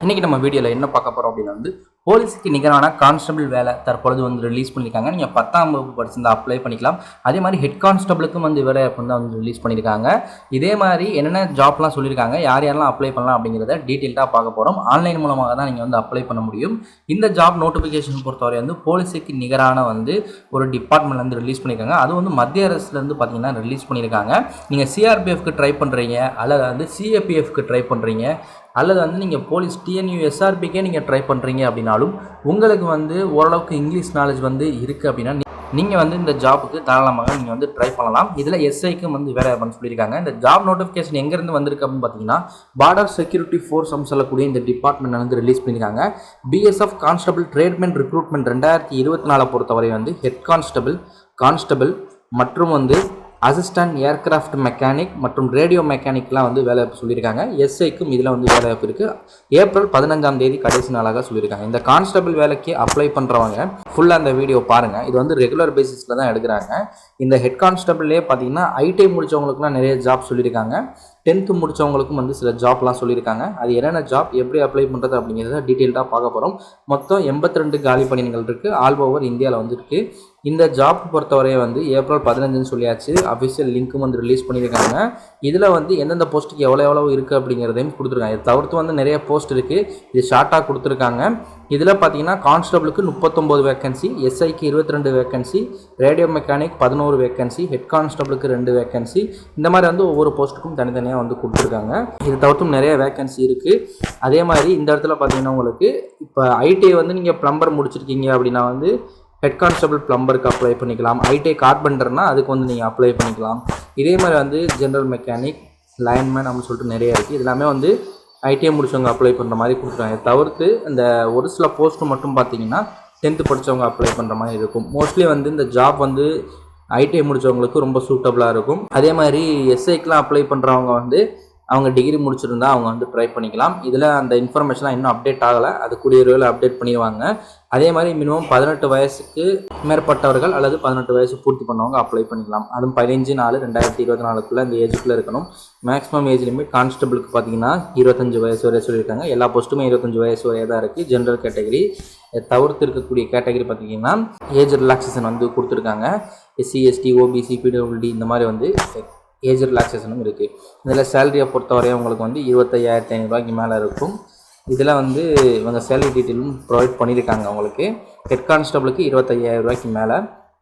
இன்றைக்கி நம்ம வீடியோவில் என்ன பார்க்க போகிறோம் அப்படின்னா போலீஸுக்கு நிகரான கான்ஸ்டபிள் வேலை தற்பொழுது ரிலீஸ் பண்ணியிருக்காங்க. நீங்கள் 10ஆம் வகுப்பு படிச்சிருந்தா அப்ளை பண்ணிக்கலாம். அதே மாதிரி ஹெட் கான்ஸ்டபிளுக்கும் வேலை ரிலீஸ் பண்ணியிருக்காங்க. இதே மாதிரி என்னென்ன ஜாப்லாம் சொல்லியிருக்காங்க, யார் யாரெல்லாம் அப்ளை பண்ணலாம் அப்படிங்கிறத டீட்டெயில்டாக பார்க்க போகிறோம். ஆன்லைன் மூலமாக தான் நீங்கள் அப்ளை பண்ண முடியும். இந்த ஜாப் நோட்டிஃபிகேஷன் பொறுத்தவரை போலீஸுக்கு நிகரான ஒரு டிபார்ட்மெண்ட்லேருந்து ரிலீஸ் பண்ணியிருக்காங்க. அது மத்திய அரசுலேருந்து பார்த்தீங்கன்னா ரிலீஸ் பண்ணியிருக்காங்க. நீங்கள் சிஆர்பிஎஃப்க்கு ட்ரை பண்ணுறீங்க, அல்லது சிஏபிஎஃப்க்கு ட்ரை பண்ணுறீங்க, அல்லது நீங்கள் போலீஸ் டிஎன்யூ எஸ்ஆர்பிக்கே நீங்கள் ட்ரை பண்ணுறீங்க அப்படின்னாலும் உங்களுக்கு ஓரளவுக்கு இங்கிலீஷ் நாலேஜ் இருக்குது அப்படின்னா நீங்கள் இந்த ஜாப்புக்கு தாராளமாக நீங்கள் ட்ரை பண்ணலாம். இதில் எஸ்ஐக்கும் வேலை சொல்லியிருக்காங்க. இந்த ஜாப் நோட்டிஃபிகேஷன் எங்கேருந்து வந்திருக்கு அப்படின்னு பார்த்தீங்கன்னா பார்டர் செக்யூரிட்டி ஃபோர்ஸ் சொல்லக்கூடிய இந்த டிபார்ட்மெண்ட் ரிலீஸ் பண்ணியிருக்காங்க. பிஎஸ்எஃப் கான்ஸ்டபிள் ட்ரேட்மெண்ட் ரிக்ரூட்மெண்ட் 2024 பொறுத்தவரை ஹெட் கான்ஸ்டபிள் மற்றும் அசிஸ்டன்ட் ஏர்கிராஃப்ட் மெக்கானிக் மற்றும் ரேடியோ மெக்கானிக்லாம் வேலை சொல்லியிருக்காங்க. எஸ்ஐக்கும் இதில் வேலை இருக்குது. ஏப்ரல் 15ஆம் தேதி கடைசி நாளாக சொல்லியிருக்காங்க. இந்த கான்ஸ்டபிள் வேலைக்கு அப்ளை பண்ணுறவங்க ஃபுல்லாக அந்த வீடியோ பாருங்கள். இது ரெகுலர் பேசிஸில் தான் எடுக்கிறாங்க. இந்த ஹெட் கான்ஸ்டபிள்லேயே பார்த்தீங்கன்னா ஐடிஐ முடித்தவங்களுக்குலாம் நிறைய ஜாப் சொல்லியிருக்காங்க. 10th முடித்தவங்களுக்கும் சில ஜாப்லாம் சொல்லியிருக்காங்க. அது என்னென்ன ஜாப், எப்படி அப்ளை பண்ணுறது அப்படிங்கிறத டீட்டெயில்டாக பார்க்க போகிறோம். மொத்தம் 82 காலி பணியிடங்கள் இருக்குது. ஆல் ஓவர் இந்தியாவில் இருக்குது. இந்த ஜாப் பொறுத்தவரை ஏப்ரல் 15ன்னு சொல்லியாச்சு. அஃபிஷியல் லிங்க்கும் ரிலீஸ் பண்ணியிருக்காங்க. இதில் எந்தெந்த போஸ்ட்டுக்கு எவ்வளோ இருக்குது அப்படிங்கிறதையும் கொடுத்துருக்காங்க. இதை தவிர்த்து நிறைய போஸ்ட் இருக்குது. இது ஷார்ட்டாக கொடுத்துருக்காங்க. இதில் பார்த்தீங்கன்னா கான்ஸ்டபிளுக்கு 39 வேக்கன்சி, எஸ்ஐக்கு 22 vacancy, radio mechanic 11 vacancy, head கான்ஸ்டபிளுக்கு 2 வேக்கன்சி. இந்த மாதிரி ஒவ்வொரு போஸ்ட்டுக்கும் தனித்தனியாக கொடுத்துருக்காங்க. இது தவிர்த்தும் நிறைய வேக்கன்சி இருக்குது. அதே மாதிரி இந்த இடத்துல பார்த்தீங்கன்னா உங்களுக்கு இப்போ ஐடிஐ நீங்கள் ப்ளம்பர் முடிச்சிருக்கீங்க அப்படின்னா ஹெட் கான்ஸ்டபிள் ப்ளம்பருக்கு அப்ளை பண்ணிக்கலாம். ஐடிஐ கார்பெண்டர்னா அதுக்கு நீங்கள் அப்ளை பண்ணிக்கலாம். இதே மாதிரி ஜென்ரல் மெக்கானிக், லைன்மேன் அப்படின்னு சொல்லிட்டு நிறைய இருக்குது. இது எல்லாமே ஐடிஐ முடிச்சவங்க அப்ளை பண்ணுற மாதிரி கொடுத்துருக்காங்க. தவிர்த்து இந்த ஒரு சில போஸ்ட்டு மட்டும் பார்த்தீங்கன்னா 10th படித்தவங்க அப்ளை பண்ணுற மாதிரி இருக்கும். மோஸ்ட்லி இந்த ஜாப் ஐடிஐ முடித்தவங்களுக்கு ரொம்ப சூட்டபுளாக இருக்கும். அதே மாதிரி எஸ்ஐக்கெலாம் அப்ளை பண்ணுறவங்க அவங்க டிகிரி முடிச்சிருந்தா அவங்க ட்ரை பண்ணிக்கலாம். இதில் அந்த இன்ஃபர்மேஷன்லாம் இன்னும் அப்டேட் ஆகலை. அது கூடிய விரைவில் அப்டேட் பண்ணிடுவாங்க. அதே மாதிரி மினிமம் 18 வயசுக்கு மேற்பட்டவர்கள் அல்லது 18 வயசு பூர்த்தி பண்ணவங்க அப்ளை பண்ணிக்கலாம். அதுவும் 15/4/2024 இந்த ஏஜுக்குள்ளே இருக்கணும். மேக்ஸிமம் ஏஜ் லிமிட் கான்ஸ்டபிளுக்கு பார்த்தீங்கன்னா 25 வயசு வரை சொல்லியிருக்காங்க. எல்லா போஸ்ட்டுமே 25 வயசு வரை தான் இருக்குது. ஜென்ரல் கேட்டகரி தவிர்த்து இருக்கக்கூடிய கேட்டகரி பார்த்தீங்கன்னா ஏஜ் ரிலாக்ஸேஷன் கொடுத்துருக்காங்க. எஸ்சி, எஸ்டி, ஓபிசி, பிடபிள்யூடி இந்த மாதிரி ஏஜ் ரிலாக்ஸேஷனும் இருக்குது. இதில் சேலரியை பொறுத்தவரை உங்களுக்கு 25,500 மேலே இருக்கும். இதில் இவங்க சேலரி டீட்டெயிலும் ப்ரொவைட் பண்ணியிருக்காங்க. உங்களுக்கு ஹெட் கான்ஸ்டபிளுக்கு 25,000 மேலே,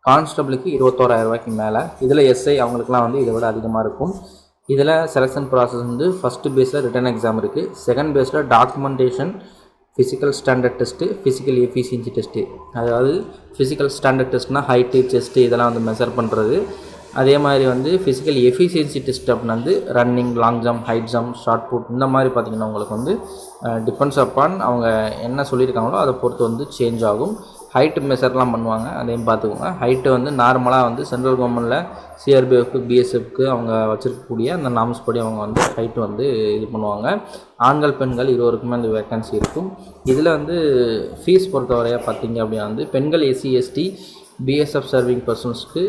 கான்ஸ்டபிளுக்கு 21,000 மேலே. இதில் எஸ்ஐ அவங்களுக்குலாம் இதை விட அதிகமாக இருக்கும். இதில் செலெக்ஷன் ப்ராசஸ் ஃபஸ்ட்டு பேஸில் ரிட்டன் எக்ஸாம் இருக்குது. செகண்ட் பேஸில் documentation, physical standard test, physical efficiency test. அதாவது ஃபிசிக்கல் ஸ்டாண்டர்ட் டெஸ்ட்னால் ஹைட்டு, செஸ்ட்டு இதெல்லாம் மெஷர் பண்ணுறது. அதே மாதிரி ஃபிசிக்கல் எஃபிஷியன்சி டெஸ்ட் அப்படின்னா running, long jump, high jump, shot put இந்த மாதிரி பார்த்திங்கன்னா உங்களுக்கு டிபெண்ட்ஸ் அப்பான் அவங்க என்ன சொல்லியிருக்காங்களோ அதை பொறுத்து சேஞ்ச் ஆகும். ஹைட்டு மெஷர்லாம் பண்ணுவாங்க, அதையும் பார்த்துக்கோங்க. ஹைட்டு நார்மலாக சென்ட்ரல் கவர்மெண்ட்டில் சிஆர்பிஎஃப்க்கு, பிஎஸ்எஃப்க்கு அவங்க வச்சுருக்கக்கூடிய அந்த நாம்ஸ் படி அவங்க ஹைட்டு இது பண்ணுவாங்க. ஆண்கள், பெண்கள் இருவருக்குமே அந்த வேக்கன்சி இருக்கும். இதில் ஃபீஸ் பொறுத்தவரையாக பார்த்திங்க அப்படின்னா பெண்கள், எஸ்சி, எஸ்டி, பிஎஸ்எஃப் சர்விங் பர்சன்ஸ்க்கு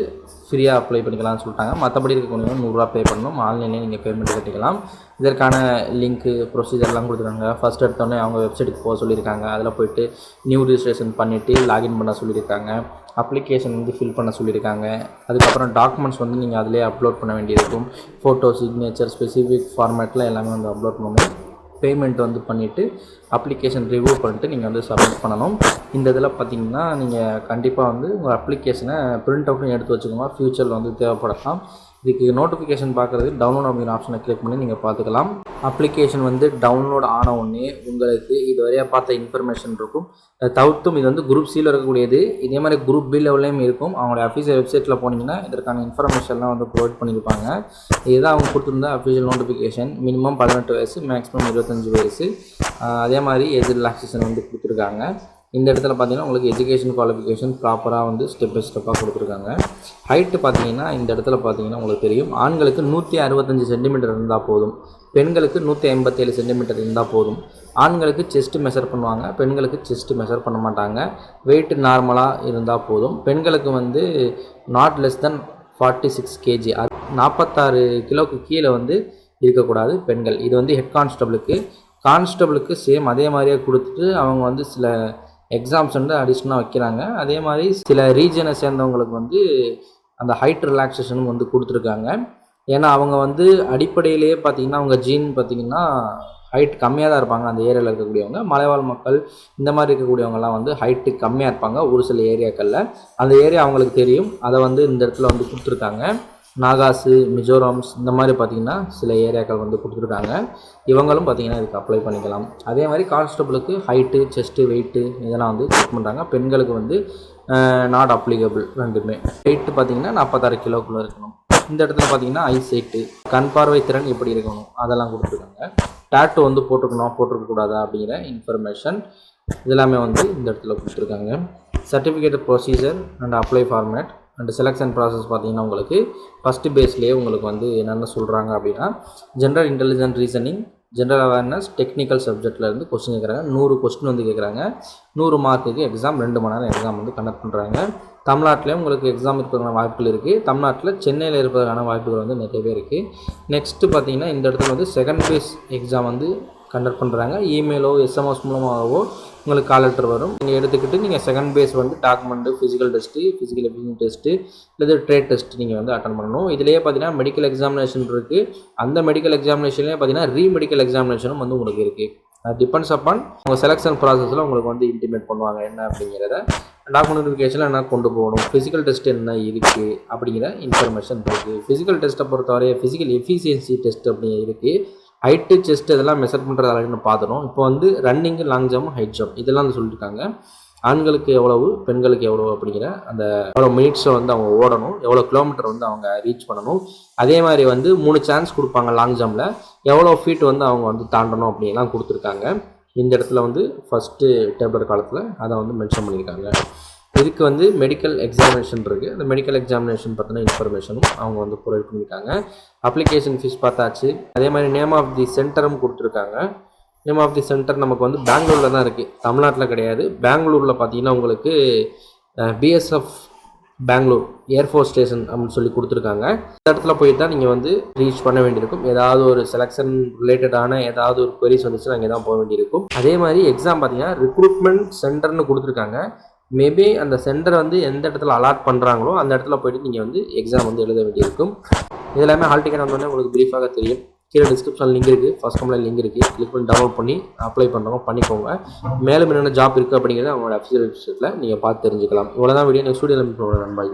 ஃப்ரீயாக அப்ளை பண்ணிக்கலாம்னு சொல்லிட்டாங்க. மற்றபடி இருக்கக்கூடிய 100 ரூபா பே பண்ணணும். ஆன்லைன்லேயே நீங்கள் பேமெண்ட் கட்டிக்கலாம். இதற்கான லிங்க்கு, ப்ரொசீஜர்லாம் கொடுத்துருக்காங்க. ஃபஸ்ட் எடுத்தோடனே அவங்க வெப்சைட்டுக்கு போக சொல்லியிருக்காங்க. அதில் போய்ட்டு நியூ ரிஜிஸ்ட்ரேஷன் பண்ணிவிட்டு லாகின் பண்ண சொல்லியிருக்காங்க. அப்ளிகேஷன் ஃபில் பண்ண சொல்லியிருக்காங்க. அதுக்கப்புறம் டாக்குமெண்ட்ஸ் நீங்கள் அதிலே அப்லோட் பண்ண வேண்டியிருக்கும். ஃபோட்டோ, சிக்னேச்சர், ஸ்பெசிஃபிக் ஃபார்மேட்டில் எல்லாமே அப்லோட் பண்ணணும். பேமெண்ட் பண்ணிவிட்டு அப்ளிகேஷன் ரிவ்யூ பண்ணிட்டு நீங்கள் சப்மிட் பண்ணணும். இந்த இதில் பார்த்தீங்கன்னா நீங்கள் கண்டிப்பாக உங்கள் அப்ளிகேஷனை பிரிண்ட் அவுட்டும் எடுத்து வச்சுக்கோங்க. ஃப்யூச்சரில் தேவைப்படலாம். இதுக்கு நோட்டிஃபிகேஷன் பார்க்குறது டவுன்லோட் அப்படிங்கிற ஆப்ஷனை கிளிக் பண்ணி நீங்கள் பார்த்துக்கலாம். அப்ளிகேஷன் டவுன்லோட் ஆன உடனே உங்களுக்கு இது வரையாக பார்த்த இன்ஃபர்மேஷன் இருக்கும். தவிர்த்தும் இது குரூப் சியில் இருக்கக்கூடியது. இதே மாதிரி குரூப் பி லெவல்லையும் இருக்கும். அவங்களோட அஃபீஷியல் வெப்சைட்டில் போனீங்கன்னா இதற்கான இன்ஃபர்மேஷன்லாம் ப்ரொவைட் பண்ணியிருப்பாங்க. இதுதான் அவங்க கொடுத்துருந்த அஃபீஷியல் நோட்டிஃபிகேஷன். மினிமம் 18 வயசு, மேக்ஸிமம் 25 வயசு. அதே மாதிரி ஏஜ் ரிலாக்ஸேஷன் கொடுத்துருக்காங்க. இந்த இடத்துல பார்த்தீங்கன்னா உங்களுக்கு எஜுகேஷன் குவாலிஃபிகேஷன் ப்ராப்பராக ஸ்டெப் பை ஸ்டெப்பாக கொடுத்துருக்காங்க. ஹைட்டு பார்த்தீங்கன்னா இந்த இடத்துல பார்த்தீங்கன்னா உங்களுக்கு தெரியும். ஆண்களுக்கு 165 சென்டிமீட்டர் இருந்தால் போதும், பெண்களுக்கு 157 சென்டிமீட்டர் இருந்தால் போதும். ஆண்களுக்கு செஸ்ட்டு மெஷர் பண்ணுவாங்க, பெண்களுக்கு செஸ்ட்டு மெஷர் பண்ண மாட்டாங்க. வெயிட் நார்மலாக இருந்தால் போதும். பெண்களுக்கு நாட் லெஸ் தென் 46 kg, 46 கிலோவுக்கு கீழே இருக்கக்கூடாது பெண்கள். இது ஹெட் கான்ஸ்டபிளுக்கு. கான்ஸ்டபிளுக்கு சேம் அதே மாதிரியே கொடுத்துட்டு அவங்க வந்து சில எக்ஸாம்ஸ் வந்து அடிஷ்னலாக வைக்கிறாங்க. அதே மாதிரி சில ரீஜனை சேர்ந்தவங்களுக்கு வந்து அந்த ஹைட் ரிலாக்ஸேஷனும் வந்து கொடுத்துருக்காங்க. ஏன்னா அவங்க வந்து அடிப்படையிலேயே பார்த்திங்கன்னா அவங்க ஜீன் பார்த்திங்கன்னா ஹைட் கம்மியாக தான் இருப்பாங்க. அந்த ஏரியாவில் இருக்கக்கூடியவங்க மலைவாழ் மக்கள் இந்த மாதிரி இருக்கக்கூடியவங்கலாம் வந்து ஹைட்டு கம்மியாக இருப்பாங்க ஒரு சில ஏரியாக்களில். அந்த ஏரியா அவங்களுக்கு தெரியும். அதை வந்து இந்த இடத்துல வந்து கொடுத்துருக்காங்க. நாகாஸு, மிசோரம்ஸ் இந்த மாதிரி பார்த்திங்கன்னா சில ஏரியாக்கள் வந்து கொடுத்துருக்காங்க. இவங்களும் பார்த்திங்கன்னா இதுக்கு அப்ளை பண்ணிக்கலாம். அதே மாதிரி கான்ஸ்டபிளுக்கு ஹைட்டு, செஸ்ட்டு, வெயிட்டு இதெல்லாம் வந்து செக் பண்ணுறாங்க. பெண்களுக்கு வந்து நாட் அப்ளிகபிள் ரெண்டுமே. வெயிட்டு பார்த்திங்கன்னா 46 கிலோக்குள்ளே இருக்கணும். இந்த இடத்துல பார்த்திங்கன்னா ஐசைட்டு, கண் பார்வை திறன் எப்படி இருக்கணும் அதெல்லாம் கொடுத்துருக்காங்க. டேட்டு வந்து போட்டிருக்கக்கூடாதா அப்படிங்கிற இன்ஃபர்மேஷன் இதெல்லாமே வந்து இந்த இடத்துல கொடுத்துருக்காங்க. Certificate procedure and apply format and selection process பார்த்திங்கன்னா உங்களுக்கு ஃபஸ்ட்டு பேஸ்லேயே உங்களுக்கு வந்து என்னென்ன சொல்கிறாங்க அப்படின்னா general intelligent reasoning, general awareness, technical சப்ஜெக்ட்லேருந்து கொஸ்டின் கேட்குறாங்க. 100 கொஸ்டின் வந்து கேட்குறாங்க. 100 மார்க்குக்கு எக்ஸாம் 2 மணி நேரம் எக்ஸாம் வந்து கண்டக்ட் பண்ணுறாங்க. தமிழ்நாட்டிலையும் உங்களுக்கு எக்ஸாம் இருப்பதற்கான வாய்ப்புகள் இருக்குது. தமிழ்நாட்டில் சென்னையில் இருப்பதற்கான வாய்ப்புகள் வந்து நிறையவே இருக்குது. நெக்ஸ்ட்டு பார்த்திங்கன்னா இந்த இடத்துல வந்து செகண்ட் பேஸ் எக்ஸாம் வந்து கண்டக்ட் பண்ணுறாங்க. இமெயிலோ எஸ்எம்எஸ் மூலமாகவோ உங்களுக்கு கால் லெட்டர் வரும். நீங்கள் எடுத்துக்கிட்டு நீங்கள் செகண்ட் பேஸ் வந்து document, physical test, physical ability test இல்லை ட்ரேட் டெஸ்ட் நீங்கள் வந்து அட்டன் பண்ணணும். இதிலேயே பார்த்தீங்கன்னா மெடிக்கல் எக்ஸாமினேஷன் இருக்குது. அந்த மெடிக்கல் எக்ஸாமினேஷன்லேயே பார்த்தீங்கன்னா ரீமெடிக்கல் எக்ஸாமினேஷனும் வந்து உங்களுக்கு இருக்குது. அது டிபெண்ட்ஸ் அப்பான் உங்கள் செலெக்ஷன் ப்ராசஸில் உங்களுக்கு வந்து இன்டிமேட் பண்ணுவாங்க என்ன அப்படிங்கிறத. டாக்குமெண்டிஃபிகேஷனில் என்ன கொண்டு போகணும், ஃபிசிக்கல் டெஸ்ட் என்ன இருக்குது அப்படிங்கிற இன்ஃபர்மேஷன் இருக்குது. ஃபிசிக்கல் டெஸ்ட்டை பொறுத்தவரை ஃபிசிக்கல் எஃபிஷியன்சி டெஸ்ட் அப்படி இருக்குது. ஹைட்டு, செஸ்ட் இதெல்லாம் மெஷர் பண்ணுறது அளவுன்னு பார்த்துடும். இப்போ வந்து running, long jump, high jump இதெல்லாம் வந்து சொல்லியிருக்காங்க. ஆண்களுக்கு எவ்வளவு, பெண்களுக்கு எவ்வளவு அப்படிங்கிற அந்த எவ்வளோ மினிட்ஸை வந்து அவங்க ஓடணும், எவ்வளோ கிலோமீட்டர் வந்து அவங்க ரீச் பண்ணணும். அதே மாதிரி வந்து 3 சான்ஸ் கொடுப்பாங்க லாங் ஜம்பில், எவ்வளோ ஃபீட் வந்து அவங்க வந்து தாண்டணும் அப்படின்லாம் கொடுத்துருக்காங்க. இந்த இடத்துல வந்து ஃபஸ்ட்டு டேபிள் காலத்தில் அதை வந்து மென்ஷன் பண்ணியிருக்காங்க. இதுக்கு வந்து மெடிக்கல் எக்ஸாமினேஷன் இருக்குது. அந்த மெடிக்கல் எக்ஸாமினேஷன் பற்றின இன்ஃபர்மேஷனும் அவங்க வந்து ப்ரொவைட் பண்ணியிருக்காங்க. அப்ளிகேஷன் ஃபீஸ் பார்த்தாச்சு. அதே மாதிரி நேம் ஆஃப் தி சென்டரும் கொடுத்துருக்காங்க. நேம் ஆஃப் தி சென்டர் நமக்கு வந்து பெங்களூரில் தான் இருக்குது, தமிழ்நாட்டில் கிடையாது. பெங்களூரில் பார்த்தீங்கன்னா உங்களுக்கு பிஎஸ்எஃப் பெங்களூர் ஏர்ஃபோர்ஸ் ஸ்டேஷன் அப்படின்னு சொல்லி கொடுத்துருக்காங்க. இந்த இடத்துல போய் தான் நீங்கள் வந்து ரீச் பண்ண வேண்டியிருக்கும். ஏதாவது ஒரு செலெக்ஷன் ரிலேட்டடான ஏதாவது ஒரு queries வந்துச்சுன்னா அங்கே தான் போக வேண்டியிருக்கும். அதே மாதிரி எக்ஸாம் பார்த்தீங்கன்னா ரிக்ரூட்மெண்ட் சென்டர்னு கொடுத்துருக்காங்க. மேபி அந்த சென்டரை வந்து எந்த இடத்துல அலாட் பண்ணுறாங்களோ அந்த இடத்துல போய்ட்டு நீங்கள் வந்து எக்ஸாம் வந்து எழுத வேண்டியிருக்கும். இது எல்லாமே ஹால் டிக்கெட் வந்தோடனே உங்களுக்கு ப்ரீஃபாக தெரியும். கீழே டிஸ்கிரிப்ஷன் லிங்க் இருக்குது, ஃபஸ்ட் கம்மில் லிங்க் இருக்குது. கிளிக் பண்ணி டவுன்லோட் பண்ணி அப்ளை பண்ணுறவங்க பண்ணிக்கோங்க. மேலும் என்னென்ன ஜாப் இருக்குது அப்படிங்கிறத அவங்களோட அஃபிஷியல் வெப்சைட்டில் நீங்கள் பார்த்து தெரிஞ்சுக்கலாம். இவ்வளோ தான் வீடியோ. நெக்ஸ்ட் வீடியோவில் மீட் பண்ணுவோம். நண்பா.